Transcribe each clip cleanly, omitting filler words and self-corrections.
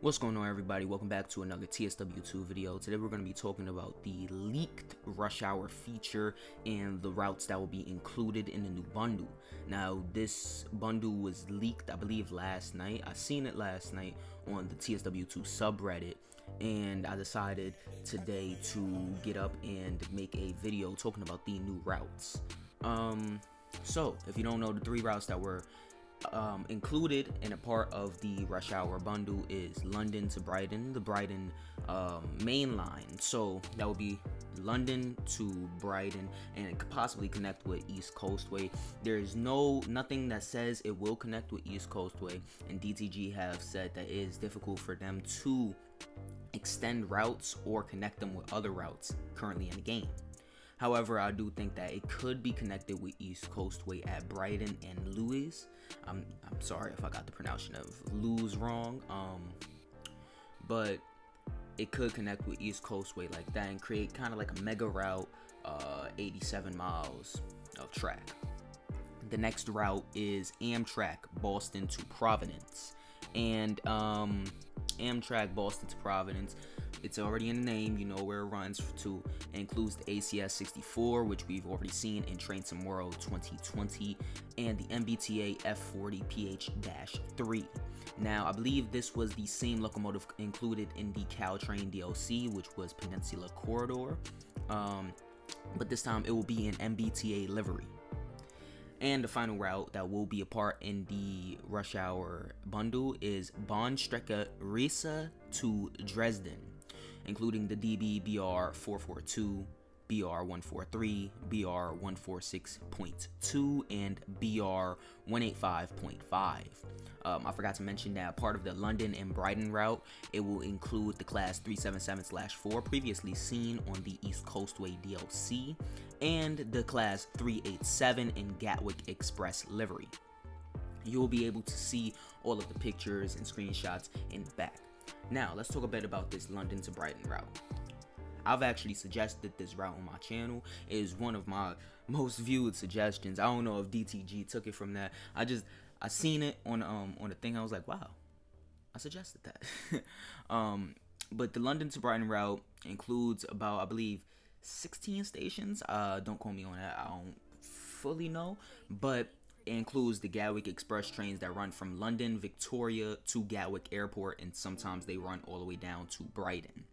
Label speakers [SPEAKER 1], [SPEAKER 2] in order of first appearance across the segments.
[SPEAKER 1] What's going on, everybody? Welcome back to another TSW2 video. Today we're going to be talking about the leaked rush hour feature and the routes that will be included in the new bundle. Now, this bundle was leaked, I believe, last night. I seen it last night on the TSW2 subreddit, and I decided today to get up and make a video talking about the new routes. So, if you don't know, the three routes that were included in a part of the rush hour bundle is London to Brighton, the Brighton main line. So that would be London to Brighton, and it could possibly connect with East Coastway. There is nothing that says it will connect with East Coastway, and DTG have said that it is difficult for them to extend routes or connect them with other routes currently in the game. However, I do think that it could be connected with East Coastway at Brighton and Lewis. I'm sorry if I got the pronunciation of Lewis wrong, but it could connect with East Coastway like that and create kind of like a mega route, 87 miles of track. The next route is Amtrak Boston to Providence, and Amtrak Boston to Providence, it's already in the name, you know where it runs to. It includes the ACS 64, which we've already seen in Train Sim World 2020, and the MBTA F40 PH-3. Now, I believe this was the same locomotive included in the Caltrain DLC, which was Peninsula Corridor, but this time it will be in MBTA livery. And the final route that will be a part in the rush hour bundle is Bahnstrecke Riesa to Dresden, including the Dbbr 442, BR 143, BR 146.2, and BR 185.5. I forgot to mention that part of the London and Brighton route, it will include the class 377/4 previously seen on the East Coastway DLC, and the class 387 in Gatwick Express livery. You will be able to see all of the pictures and screenshots in the back. Now, let's talk a bit about this London to Brighton route. I've actually suggested this route on my channel. It is one of my most viewed suggestions. I don't know if DTG took it from that. I seen it on the thing. I was like, wow, I suggested that. But the London to Brighton route includes about, I believe, 16 stations. Don't quote me on that. I don't fully know, but it includes the Gatwick Express trains that run from London, Victoria to Gatwick Airport, and sometimes they run all the way down to Brighton.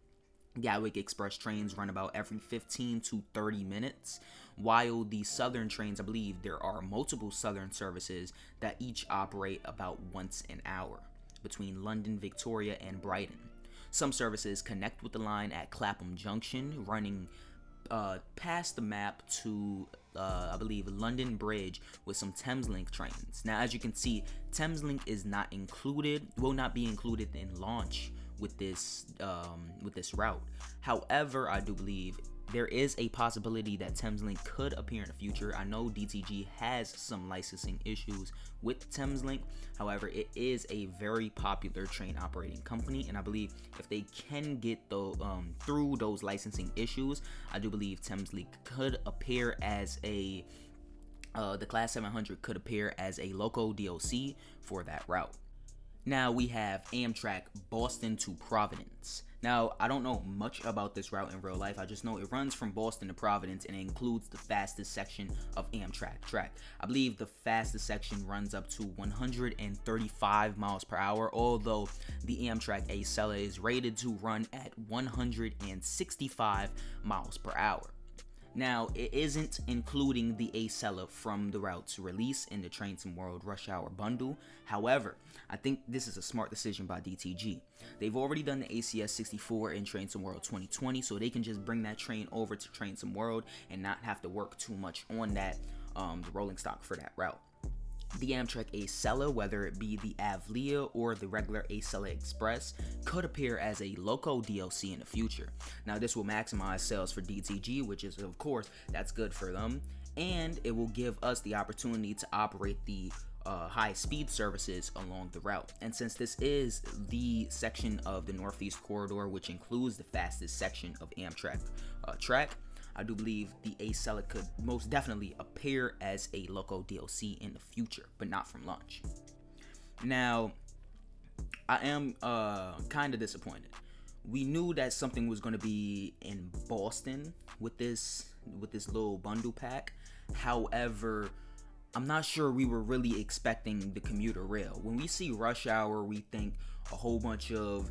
[SPEAKER 1] Gatwick Express trains run about every 15 to 30 minutes, while the Southern trains, I believe there are multiple Southern services that each operate about once an hour between London, Victoria, and Brighton. Some services connect with the line at Clapham Junction, running past the map to I believe London Bridge with some Thameslink trains. Now, as you can see, Thameslink is not included, will not be included in launch with this route. However, I do believe there is a possibility that Thameslink could appear in the future. I know DTG has some licensing issues with Thameslink. However, it is a very popular train operating company, and I believe if they can get through those licensing issues, I do believe Thameslink could appear as the Class 700 could appear as a local DLC for that route. Now we have Amtrak Boston to Providence. Now, I don't know much about this route in real life. I just know it runs from Boston to Providence, and it includes the fastest section of Amtrak track. I believe the fastest section runs up to 135 miles per hour, although the Amtrak Acela is rated to run at 165 miles per hour. Now, it isn't including the Acela from the route's release in the Train Sim World Rush Hour bundle. However, I think this is a smart decision by DTG. They've already done the ACS 64 in Train Sim World 2020, so they can just bring that train over to Train Sim World and not have to work too much on that, the rolling stock for that route. The Amtrak Acela, whether it be the Avlia or the regular Acela Express, could appear as a loco DLC in the future. Now, this will maximize sales for DTG, which is, of course, that's good for them, and it will give us the opportunity to operate the high-speed services along the route. And since this is the section of the Northeast Corridor, which includes the fastest section of Amtrak track, I do believe the Acela could most definitely appear as a loco DLC in the future, but not from launch. Now, I am kind of disappointed. We knew that something was going to be in Boston with this little bundle pack. However, I'm not sure we were really expecting the commuter rail. When we see rush hour, we think a whole bunch of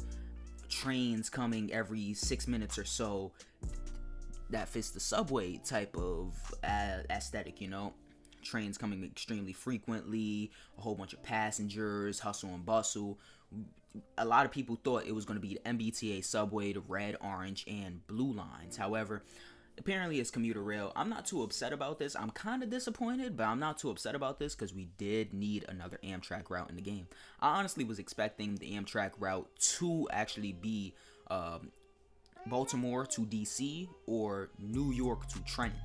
[SPEAKER 1] trains coming every 6 minutes or so that fits the subway type of aesthetic, you know? Trains coming extremely frequently, a whole bunch of passengers, hustle and bustle. A lot of people thought it was going to be the MBTA subway, the red, orange, and blue lines. However, apparently it's commuter rail. I'm not too upset about this. I'm kind of disappointed, but I'm not too upset about this because we did need another Amtrak route in the game. I honestly was expecting the Amtrak route to actually be Baltimore to DC or New York to Trenton.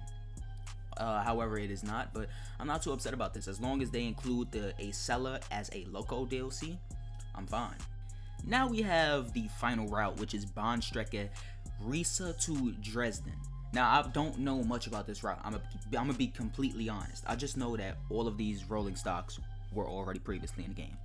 [SPEAKER 1] However, it is not, but I'm not too upset about this. As long as they include the Acela as a loco DLC, I'm fine. Now we have the final route, which is Bahnstrecke Riesa to Dresden. Now, I don't know much about this route. I'm gonna be completely honest. I just know that all of these rolling stocks were already previously in the game.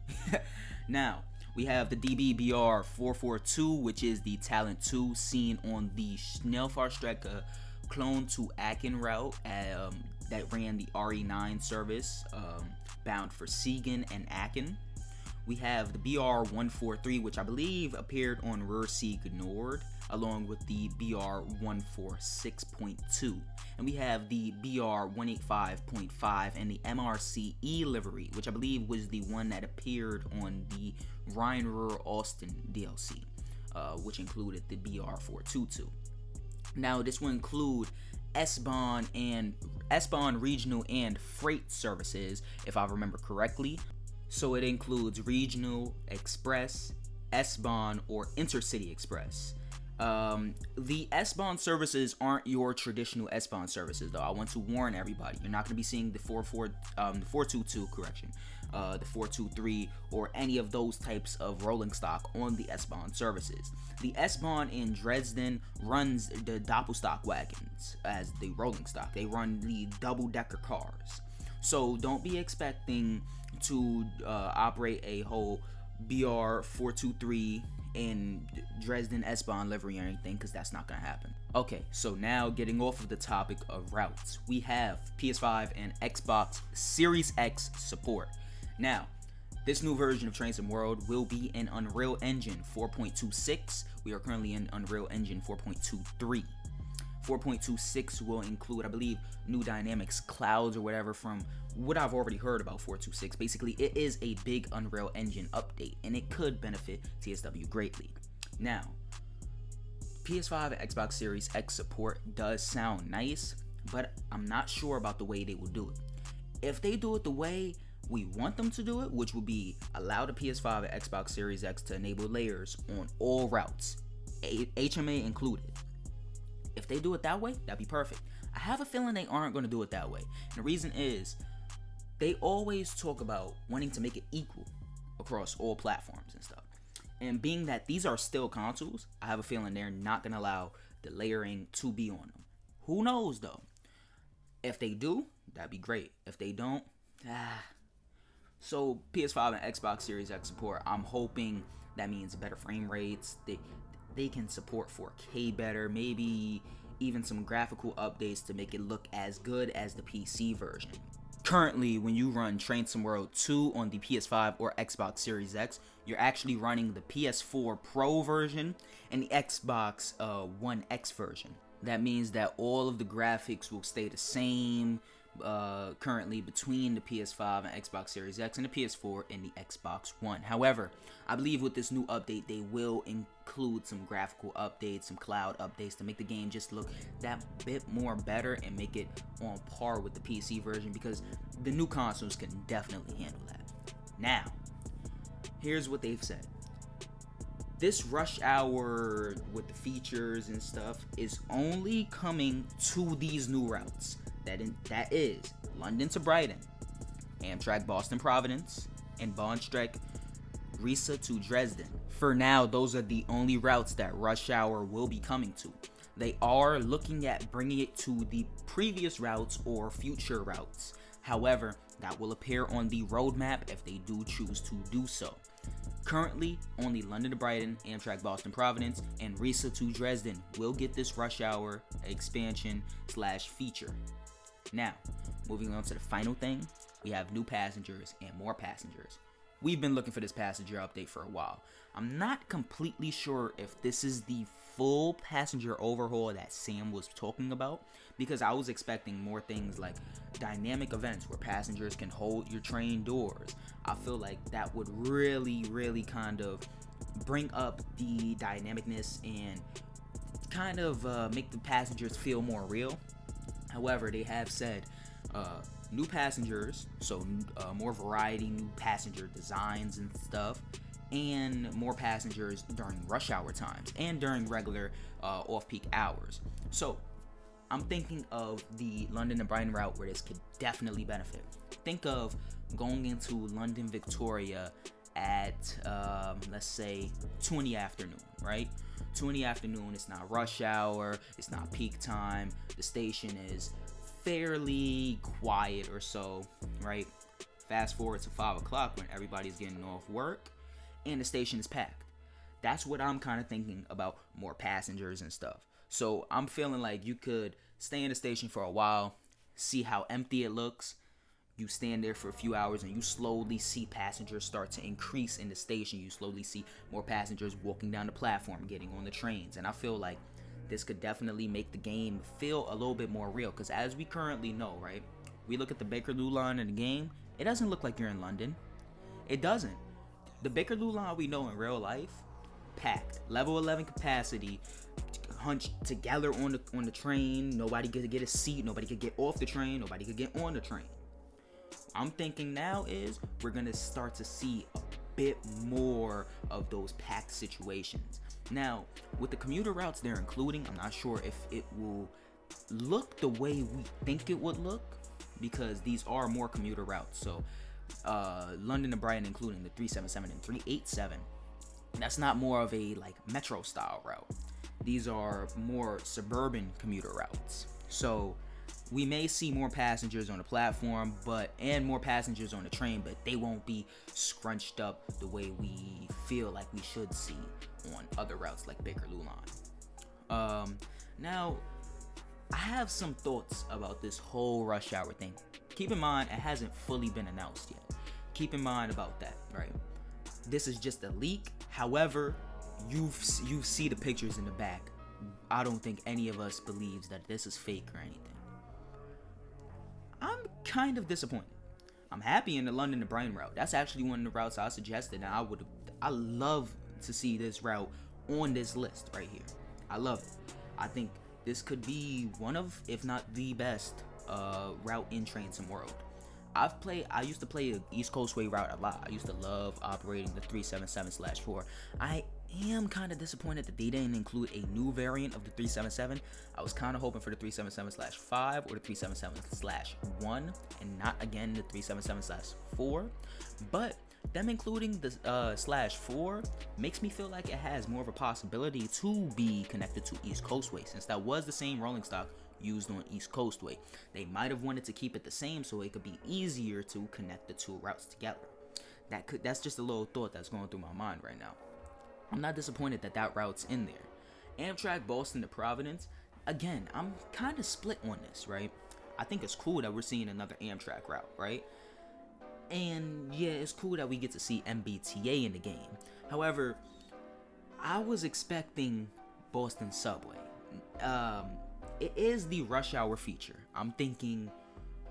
[SPEAKER 1] Now, we have the Dbbr 442, which is the Talent 2 seen on the Schnellfahrstrecke Cologne to Aachen route that ran the RE9 service bound for Siegen and Aachen. We have the BR 143, which I believe appeared on Ruhr-Sieg Nord, along with the BR 146.2. And we have the BR 185.5 and the MRCE livery, which I believe was the one that appeared on the Rhine-Ruhr-Austin DLC, which included the BR 422. Now, this will include S-Bahn regional and freight services, if I remember correctly. So it includes regional, express, S-Bahn, or intercity express. The S-Bahn services aren't your traditional S-Bahn services, though. I want to warn everybody, you're not going to be seeing the 422, the 423, or any of those types of rolling stock on the S-Bahn services. The S-Bahn in Dresden runs the Doppelstock wagons as the rolling stock. They run the double-decker cars. So don't be expecting to operate a whole BR 423 in Dresden S-Bahn livery or anything, because that's not going to happen. Okay, so now getting off of the topic of routes, we have PS5 and Xbox Series X support. Now, this new version of Train Sim World will be in Unreal Engine 4.26. We are currently in Unreal Engine 4.23. 4.26 will include, I believe, new dynamics, clouds, or whatever from what I've already heard about 4.26. Basically, it is a big Unreal Engine update, and it could benefit TSW greatly. Now, PS5 and Xbox Series X support does sound nice, but I'm not sure about the way they will do it. If they do it the way we want them to do it, which would be allow the PS5 and Xbox Series X to enable layers on all routes, HMA included. If they do it that way, that'd be perfect. I have a feeling they aren't going to do it that way. And the reason is, they always talk about wanting to make it equal across all platforms and stuff. And being that these are still consoles, I have a feeling they're not going to allow the layering to be on them. Who knows, though? If they do, that'd be great. If they don't, So PS5 and Xbox Series X support, I'm hoping that means better frame rates. They can support 4K better, maybe even some graphical updates to make it look as good as the PC version. Currently, when you run Train Sim World 2 on the PS5 or Xbox Series X, you're actually running the PS4 Pro version and the Xbox One X version. That means that all of the graphics will stay the same currently between the PS5 and Xbox Series X and the PS4 and the Xbox One. However, I believe with this new update, they will include some graphical updates, some cloud updates to make the game just look that bit more better and make it on par with the PC version, because the new consoles can definitely handle that. Now, here's what they've said. This rush hour with the features and stuff is only coming to these new routes. That is London to Brighton, Amtrak Boston Providence, and Bahnstrecke Riesa to Dresden. For now, those are the only routes that rush hour will be coming to. They are looking at bringing it to the previous routes or future routes. However, that will appear on the roadmap if they do choose to do so. Currently, only London to Brighton, Amtrak Boston Providence, and Riesa to Dresden will get this rush hour expansion / feature. Now, moving on to the final thing, we have new passengers and more passengers. We've been looking for this passenger update for a while. I'm not completely sure if this is the full passenger overhaul that Sam was talking about, because I was expecting more things like dynamic events where passengers can hold your train doors. I feel like that would really kind of bring up the dynamicness and kind of make the passengers feel more real. However, they have said new passengers, so more variety, new passenger designs and stuff, and more passengers during rush hour times and during regular off-peak hours. So I'm thinking of the London to Brighton route where this could definitely benefit. Think of going into London Victoria at let's say 2 in the afternoon, right? 2 in the afternoon, it's not rush hour, it's not peak time, the station is fairly quiet or so, right? Fast forward to 5 o'clock when everybody's getting off work and the station is packed. That's what I'm kind of thinking about, more passengers and stuff. So I'm feeling like you could stay in the station for a while, see how empty it looks. You stand there for a few hours and you slowly see passengers start to increase in the station. You slowly see more passengers walking down the platform, getting on the trains. And I feel like this could definitely make the game feel a little bit more real. Because as we currently know, right, we look at the Bakerloo line in the game, it doesn't look like you're in London. It doesn't. The Bakerloo line we know in real life, packed, level 11 capacity, hunched together on the train. Nobody could get a seat. Nobody could get off the train. Nobody could get on the train. I'm thinking now is we're gonna start to see a bit more of those packed situations. Now, with the commuter routes they're including, I'm not sure if it will look the way we think it would look, because these are more commuter routes. So London to Brighton, including the 377 and 387, that's not more of a like metro style route. These are more suburban commuter routes. So we may see more passengers on the platform, and more passengers on the train, but they won't be scrunched up the way we feel like we should see on other routes like Bakerloo line. Now, I have some thoughts about this whole rush hour thing. Keep in mind, it hasn't fully been announced yet. Keep in mind about that, right? This is just a leak. However, you see the pictures in the back. I don't think any of us believes that this is fake or anything. I'm kind of disappointed. I'm happy in the London to Brighton route. That's actually one of the routes I suggested, and I love to see this route on this list right here. I love it. I think this could be one of, if not the best, route in Train Sim World. I used to play the East Coast Way route a lot. I used to love operating the 377/4. I am kind of disappointed that they didn't include a new variant of the 377. I was kind of hoping for the 377/5 or the 377/1, and not again the 377/4. But them including the /4 makes me feel like it has more of a possibility to be connected to East Coast Way, since that was the same rolling stock used on East Coast Way. They might have wanted to keep it the same so it could be easier to connect the two routes together. That's just a little thought that's going through my mind right now. I'm not disappointed that route's in there. Amtrak Boston to Providence, again, I'm kind of split on this, right? I think it's cool that we're seeing another Amtrak route, right? And yeah, it's cool that we get to see MBTA in the game. However, I was expecting Boston Subway. It is the rush hour feature. I'm thinking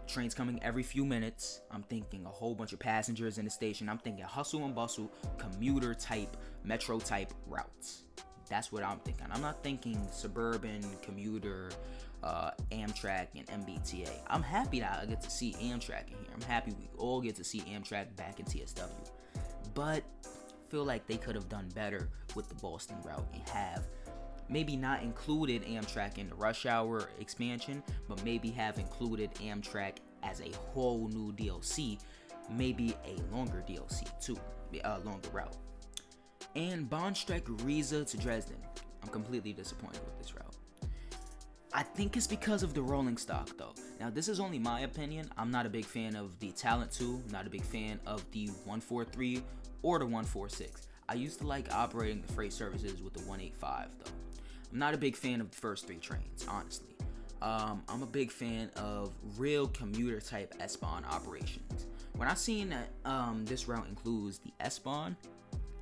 [SPEAKER 1] trains coming every few minutes. I'm thinking a whole bunch of passengers in the station. I'm thinking hustle and bustle, commuter type, metro type routes. That's what I'm thinking. I'm not thinking suburban, commuter, Amtrak, and MBTA. I'm happy that I get to see Amtrak in here. I'm happy we all get to see Amtrak back in TSW. But I feel like they could have done better with the Boston route and have maybe not included Amtrak in the rush hour expansion, but maybe have included Amtrak as a whole new DLC, maybe a longer DLC too, a longer route. And Bahnstrecke Riesa to Dresden, I'm completely disappointed with this route. I think it's because of the rolling stock though. Now this is only my opinion. I'm not a big fan of the Talent 2, I'm not a big fan of the 143 or the 146. I used to like operating the freight services with the 185 though. I'm not a big fan of the first 3 trains, honestly. I'm a big fan of real commuter type S-Bahn operations. When I seen that this route includes the S-Bahn,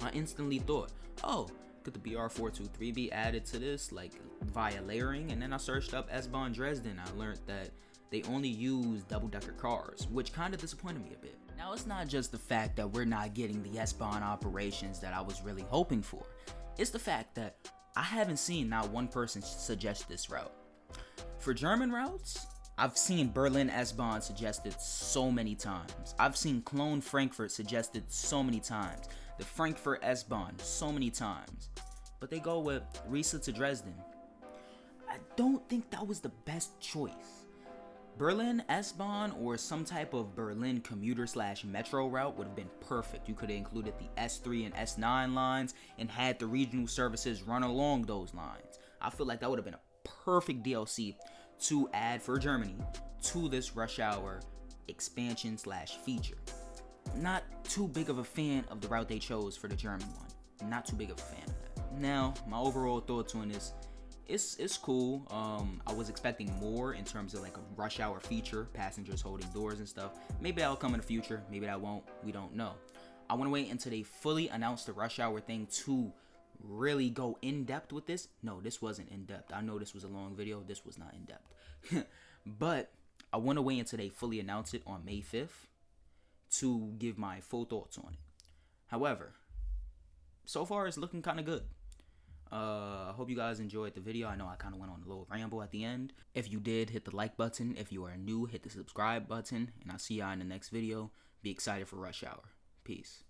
[SPEAKER 1] I instantly thought, oh, could the BR423 be added to this, like via layering? And then I searched up S-Bahn Dresden. I learned that they only use double-decker cars, which kind of disappointed me a bit. Now, it's not just the fact that we're not getting the S-Bahn operations that I was really hoping for. It's the fact that I haven't seen not one person suggest this route. For German routes, I've seen Berlin S-Bahn suggested so many times. I've seen Cologne Frankfurt suggested so many times. The Frankfurt S-Bahn so many times. But they go with Riesa to Dresden. I don't think that was the best choice. Berlin S-Bahn or some type of Berlin commuter / metro route would have been perfect. You could have included the S3 and S9 lines and had the regional services run along those lines. I feel like that would have been a perfect DLC to add for Germany to this rush hour expansion / feature. Not too big of a fan of the route they chose for the German one. Not too big of a fan of that. Now, my overall thoughts on this, it's cool. I was expecting more in terms of like a rush hour feature, passengers holding doors and stuff. Maybe that'll come in the future, maybe that won't, we don't know. I want to wait until they fully announce the rush hour thing to really go in depth with this. No, this wasn't in depth. I know this was a long video, this was not in depth. But I want to wait until they fully announce it on May 5th to give my full thoughts on it. However, so far it's looking kind of good. I hope you guys enjoyed the video. I know I kind of went on a little ramble at the end. If you did, hit the like button. If you are new, hit the subscribe button. And I'll see y'all in the next video. Be excited for rush hour. Peace.